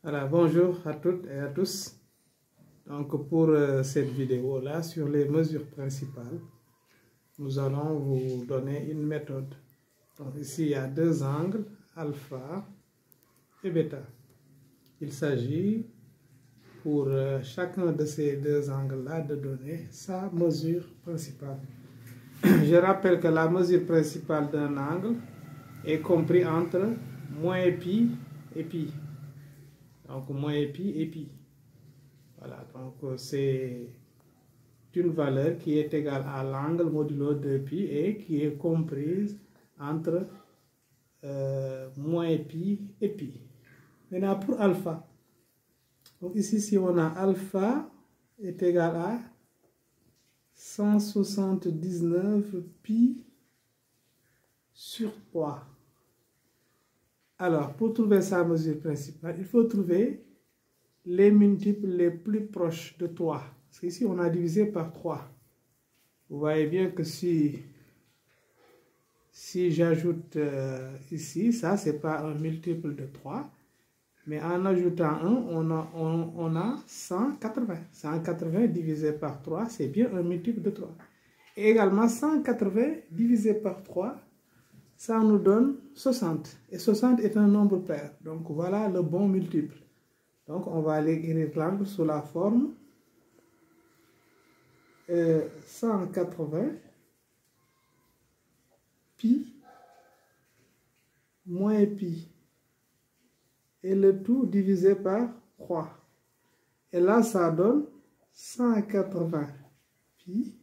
Voilà, bonjour à toutes et à tous. Donc pour cette vidéo-là sur les mesures principales, nous allons vous donner une méthode. Donc ici, il y a deux angles, alpha et bêta. Il s'agit pour chacun de ces deux angles-là de donner sa mesure principale. Je rappelle que la mesure principale d'un angle est comprise entre moins pi et pi. Donc moins pi et pi. Voilà, donc c'est une valeur qui est égale à l'angle modulo 2pi et qui est comprise entre moins pi et pi. Maintenant pour alpha. Donc ici, si on a alpha est égal à 179 pi sur 3. Alors, pour trouver sa mesure principale, il faut trouver les multiples les plus proches de 3. Parce qu'ici, on a divisé par 3. Vous voyez bien que si j'ajoute ici, ça, ce n'est pas un multiple de 3. Mais en ajoutant 1, on a 180. 180 divisé par 3, c'est bien un multiple de 3. Et également, 180 divisé par 3, ça nous donne 60. Et 60 est un nombre pair. Donc, voilà le bon multiple. Donc, on va aller écrire l'angle sous la forme 180 pi moins pi. Et le tout divisé par 3. Et là, ça donne 180 pi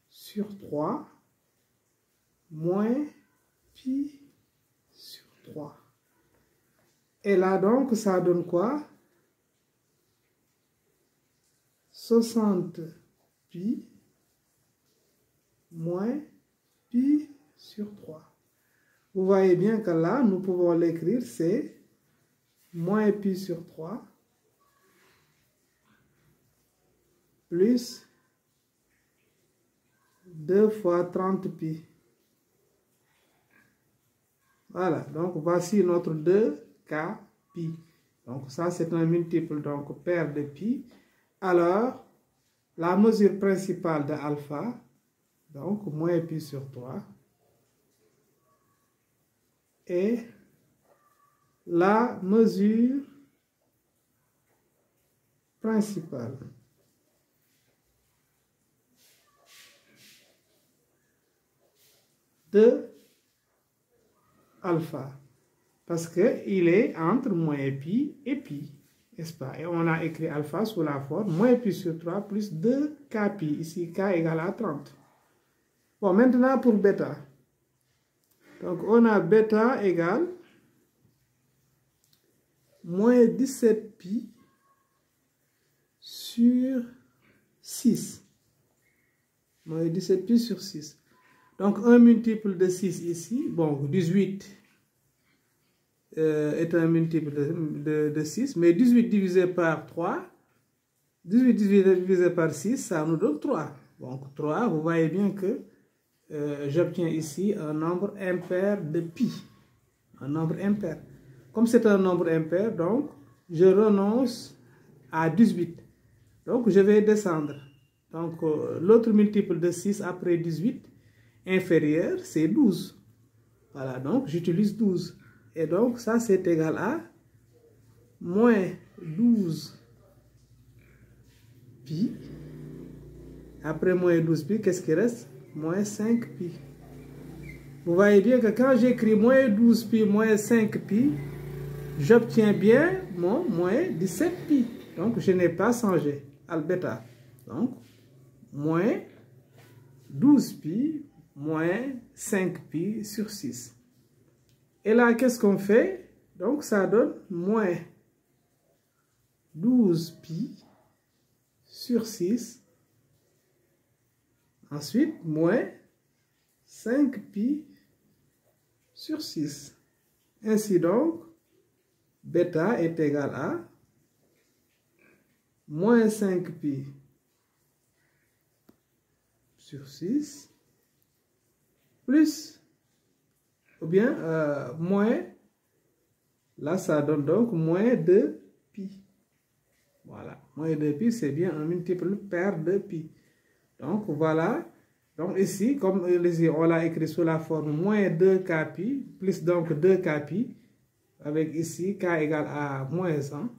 sur 3 moins pi sur 3. Et là, donc, ça donne quoi? 60 pi moins pi sur 3. Vous voyez bien que là, nous pouvons l'écrire, c'est moins pi sur 3 plus 2 fois 30 pi. Voilà, donc voici notre 2k pi. Donc ça, c'est un multiple, donc paire de pi. Alors, la mesure principale de alpha, donc moins pi sur 3, et la mesure principale de alpha, parce qu'il est entre moins pi et pi, n'est-ce pas? Et on a écrit alpha sous la forme moins pi sur 3 plus 2k pi, ici k égale à 30. Bon, maintenant pour bêta. Donc, on a bêta égale moins 17 pi sur 6. Moins 17 pi sur 6. Donc, un multiple de 6 ici, bon, 18 est un multiple de 6, mais 18 divisé par 3, 18 divisé par 6, ça nous donne 3. Donc, 3, vous voyez bien que j'obtiens ici un nombre impair de pi. Un nombre impair. Comme c'est un nombre impair, donc, je renonce à 18. Donc, je vais descendre. Donc, l'autre multiple de 6 après 18, inférieur, c'est 12. Voilà, donc, j'utilise 12. Et donc, ça, c'est égal à moins 12 pi. Après moins 12 pi, qu'est-ce qui reste? Moins 5 pi. Vous voyez bien que quand j'écris moins 12 pi, moins 5 pi, j'obtiens bien mon moins 17 pi. Donc, je n'ai pas changé. Bêta. Donc, moins 12 pi, moins 5 pi sur 6. Et là, qu'est-ce qu'on fait? Donc, ça donne moins 12 pi sur 6. Ensuite, moins 5 pi sur 6. Ainsi donc, bêta est égal à moins 5 pi sur 6 plus, ou bien moins Là, ça donne donc moins 2pi. Voilà, moins 2pi, c'est bien un multiple pair de pi. Donc, voilà. Donc, ici, comme on l'a écrit sous la forme moins 2kpi, plus donc 2kpi, avec ici k égale à moins 1.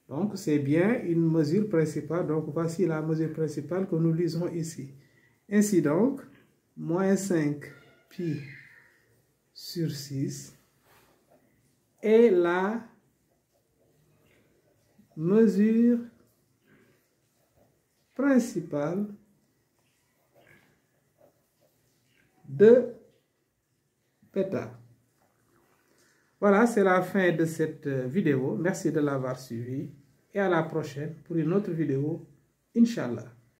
Donc, c'est bien une mesure principale. Donc, voici la mesure principale que nous lisons ici. Ainsi donc, moins 5pi sur 6 est la mesure principale de bêta. Voilà, c'est la fin de cette vidéo. Merci de l'avoir suivi et à la prochaine pour une autre vidéo, Inch'Allah.